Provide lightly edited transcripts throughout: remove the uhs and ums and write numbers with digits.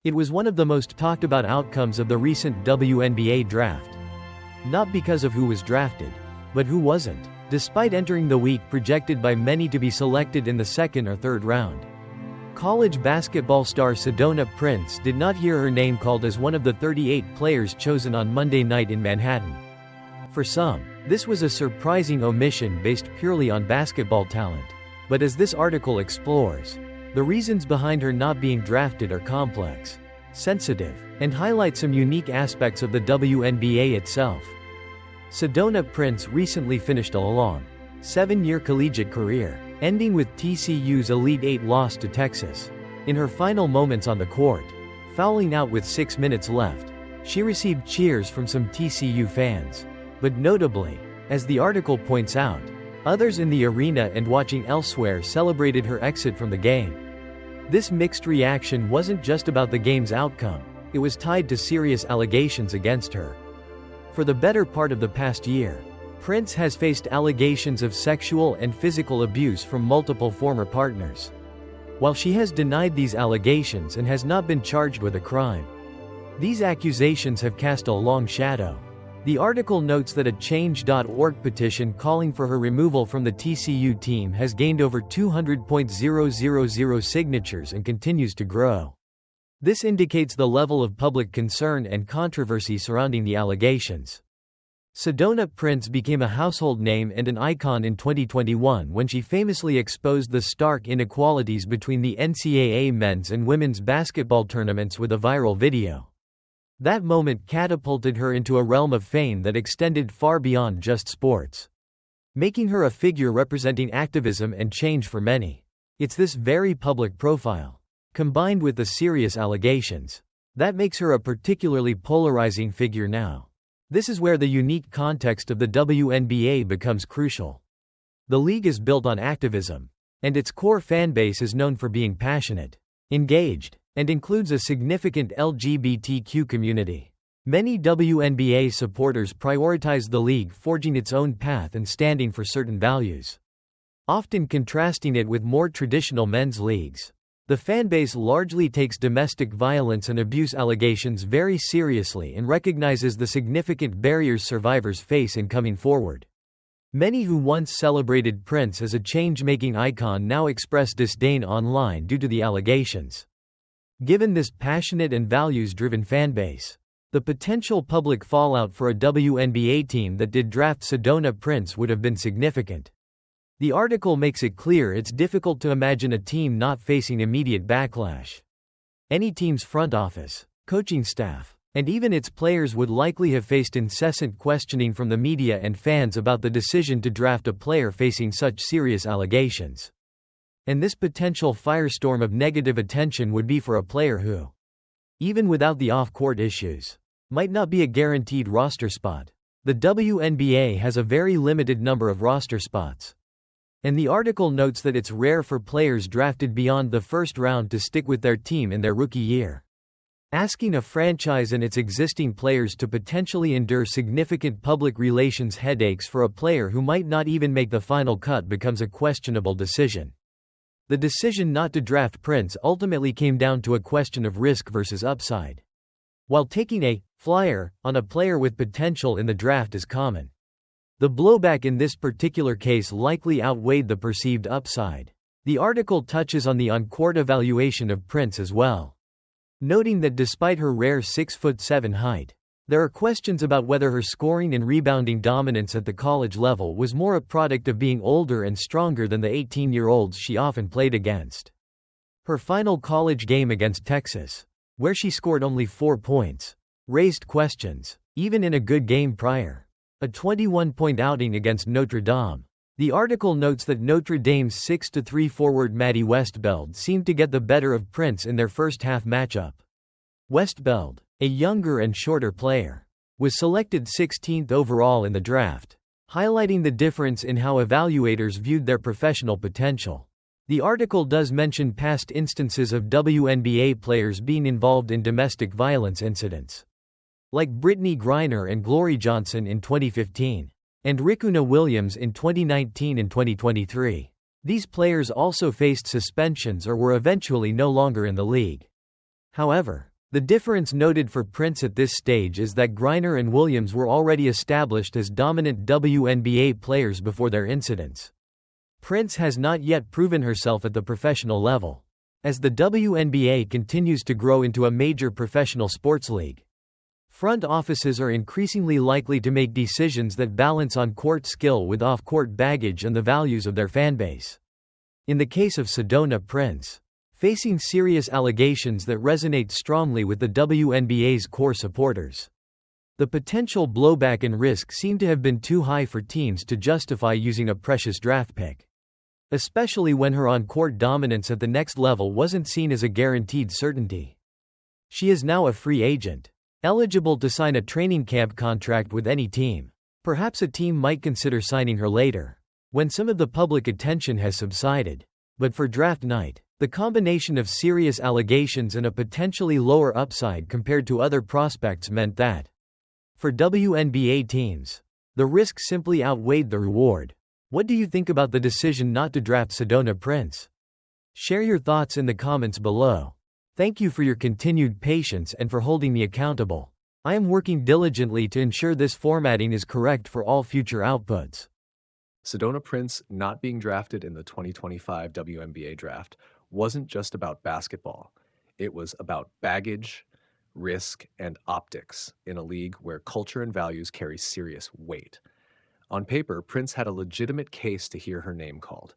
It was one of the most talked about outcomes of the recent WNBA draft. Not because of who was drafted, but who wasn't, despite entering the week projected by many to be selected in the second or third round. College basketball star Sedona Prince did not hear her name called as one of the 38 players chosen on Monday night in Manhattan. For some, this was a surprising omission based purely on basketball talent. But as this article explores, the reasons behind her not being drafted are complex, sensitive, and highlight some unique aspects of the WNBA itself. Sedona Prince recently finished a long, 7-year collegiate career, ending with TCU's Elite Eight loss to Texas. In her final moments on the court, fouling out with 6 minutes left, she received cheers from some TCU fans. But notably, as the article points out, others in the arena and watching elsewhere celebrated her exit from the game. This mixed reaction wasn't just about the game's outcome, it was tied to serious allegations against her. For the better part of the past year, Prince has faced allegations of sexual and physical abuse from multiple former partners. While she has denied these allegations and has not been charged with a crime, these accusations have cast a long shadow. The article notes that a Change.org petition calling for her removal from the TCU team has gained over 200,000 signatures and continues to grow. This indicates the level of public concern and controversy surrounding the allegations. Sedona Prince became a household name and an icon in 2021 when she famously exposed the stark inequalities between the NCAA men's and women's basketball tournaments with a viral video. That moment catapulted her into a realm of fame that extended far beyond just sports, making her a figure representing activism and change for many. It's this very public profile, combined with the serious allegations, that makes her a particularly polarizing figure now. This is where the unique context of the WNBA becomes crucial. The league is built on activism, and its core fanbase is known for being passionate, engaged, and includes a significant LGBTQ community. Many WNBA supporters prioritize the league forging its own path and standing for certain values, often contrasting it with more traditional men's leagues. The fanbase largely takes domestic violence and abuse allegations very seriously and recognizes the significant barriers survivors face in coming forward. Many who once celebrated Prince as a change-making icon now express disdain online due to the allegations. Given this passionate and values-driven fanbase, the potential public fallout for a WNBA team that did draft Sedona Prince would have been significant. The article makes it clear it's difficult to imagine a team not facing immediate backlash. Any team's front office, coaching staff, and even its players would likely have faced incessant questioning from the media and fans about the decision to draft a player facing such serious allegations. And this potential firestorm of negative attention would be for a player who, even without the off-court issues, might not be a guaranteed roster spot. The WNBA has a very limited number of roster spots. And the article notes that it's rare for players drafted beyond the first round to stick with their team in their rookie year. Asking a franchise and its existing players to potentially endure significant public relations headaches for a player who might not even make the final cut becomes a questionable decision. The decision not to draft Prince ultimately came down to a question of risk versus upside. While taking a flyer on a player with potential in the draft is common, the blowback in this particular case likely outweighed the perceived upside. The article touches on the on-court evaluation of Prince as well, noting that despite her rare 6'7" height, there are questions about whether her scoring and rebounding dominance at the college level was more a product of being older and stronger than the 18-year-olds she often played against. Her final college game against Texas, where she scored only 4 points, raised questions, even in a good game prior. A 21-point outing against Notre Dame. The article notes that Notre Dame's 6'3" forward Maddie Westbeld seemed to get the better of Prince in their first-half matchup. Westbeld, a younger and shorter player, was selected 16th overall in the draft, highlighting the difference in how evaluators viewed their professional potential. The article does mention past instances of WNBA players being involved in domestic violence incidents, like Brittany Griner and Glory Johnson in 2015, and Rikuna Williams in 2019 and 2023. These players also faced suspensions or were eventually no longer in the league. However, The difference noted for Prince at this stage is that Griner and Williams were already established as dominant WNBA players before their incidents. Prince has not yet proven herself at the professional level. As the WNBA continues to grow into a major professional sports league, front offices are increasingly likely to make decisions that balance on-court skill with off-court baggage and the values of their fanbase. In the case of Sedona Prince, facing serious allegations that resonate strongly with the WNBA's core supporters, the potential blowback and risk seem to have been too high for teams to justify using a precious draft pick, especially when her on-court dominance at the next level wasn't seen as a guaranteed certainty. She is now a free agent, eligible to sign a training camp contract with any team. Perhaps a team might consider signing her later, when some of the public attention has subsided. But for draft night, the combination of serious allegations and a potentially lower upside compared to other prospects meant that, for WNBA teams, the risk simply outweighed the reward. What do you think about the decision not to draft Sedona Prince? Share your thoughts in the comments below. Thank you for your continued patience and for holding me accountable. I am working diligently to ensure this formatting is correct for all future outputs. Sedona Prince not being drafted in the 2025 WNBA draft wasn't just about basketball. It was about baggage, risk, and optics in a league where culture and values carry serious weight. On paper, Prince had a legitimate case to hear her name called.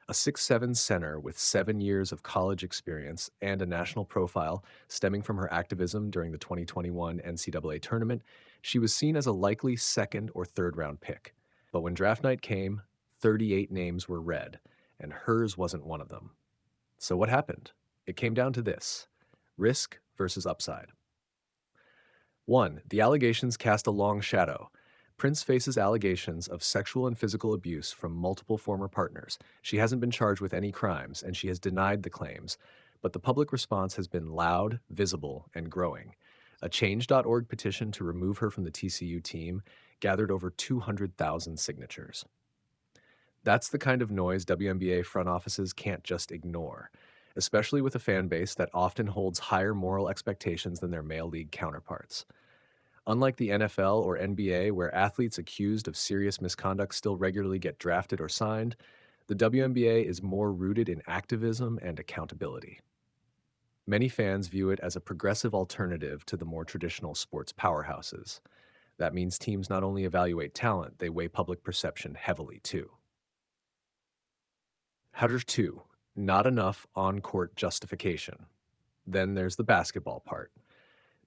A 6'7" center with 7 years of college experience and a national profile stemming from her activism during the 2021 NCAA tournament, she was seen as a likely second or third round pick. But when draft night came, 38 names were read, and hers wasn't one of them. So what happened? It came down to this: risk versus upside. 1. The allegations cast a long shadow. Prince faces allegations of sexual and physical abuse from multiple former partners. She hasn't been charged with any crimes, and she has denied the claims, but the public response has been loud, visible, and growing. A Change.org petition to remove her from the TCU team gathered over 200,000 signatures. That's the kind of noise WNBA front offices can't just ignore, especially with a fan base that often holds higher moral expectations than their male league counterparts. Unlike the NFL or NBA, where athletes accused of serious misconduct still regularly get drafted or signed, the WNBA is more rooted in activism and accountability. Many fans view it as a progressive alternative to the more traditional sports powerhouses. That means teams not only evaluate talent, they weigh public perception heavily too. Header 2. Not enough on-court justification. Then there's the basketball part.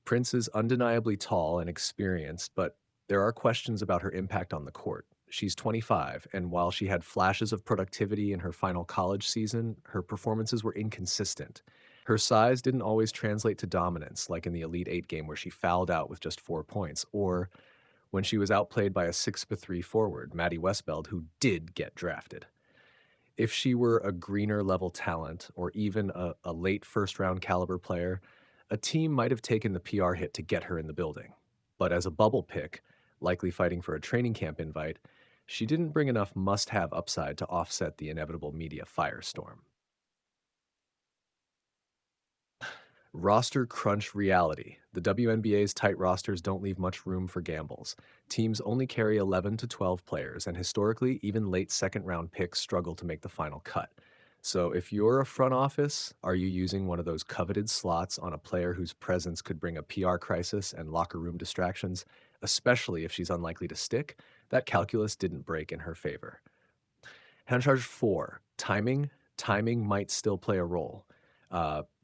Prince is undeniably tall and experienced, but there are questions about her impact on the court. She's 25, and while she had flashes of productivity in her final college season, her performances were inconsistent. Her size didn't always translate to dominance, like in the Elite Eight game where she fouled out with just 4 points, or when she was outplayed by a 6'3" forward, Maddie Westbeld, who did get drafted. If she were a Greener-level talent, or even a late first-round caliber player, a team might have taken the PR hit to get her in the building. But as a bubble pick, likely fighting for a training camp invite, she didn't bring enough must-have upside to offset the inevitable media firestorm. Roster crunch reality. The WNBA's tight rosters don't leave much room for gambles. Teams only carry 11 to 12 players, and historically, even late second-round picks struggle to make the final cut. So if you're a front office, are you using one of those coveted slots on a player whose presence could bring a PR crisis and locker room distractions, especially if she's unlikely to stick? That calculus didn't break in her favor. Hand charge 4. Timing. Timing might still play a role.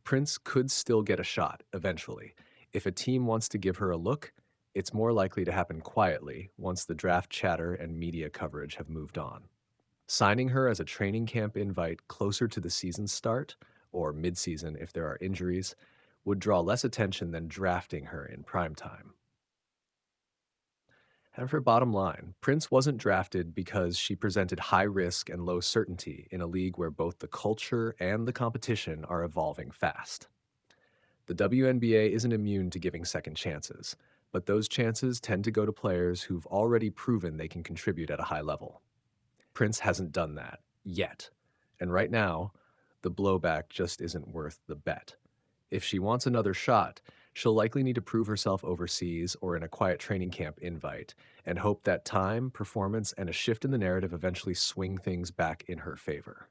Prince could still get a shot eventually. If a team wants to give her a look, it's more likely to happen quietly once the draft chatter and media coverage have moved on. Signing her as a training camp invite closer to the season's start, or mid-season if there are injuries, would draw less attention than drafting her in prime time. And for bottom line, Prince wasn't drafted because she presented high risk and low certainty in a league where both the culture and the competition are evolving fast. The WNBA isn't immune to giving second chances, but those chances tend to go to players who've already proven they can contribute at a high level. Prince hasn't done that, yet. And right now, the blowback just isn't worth the bet. If she wants another shot, She'll likely need to prove herself overseas or in a quiet training camp invite, and hope that time, performance, and a shift in the narrative eventually swing things back in her favor.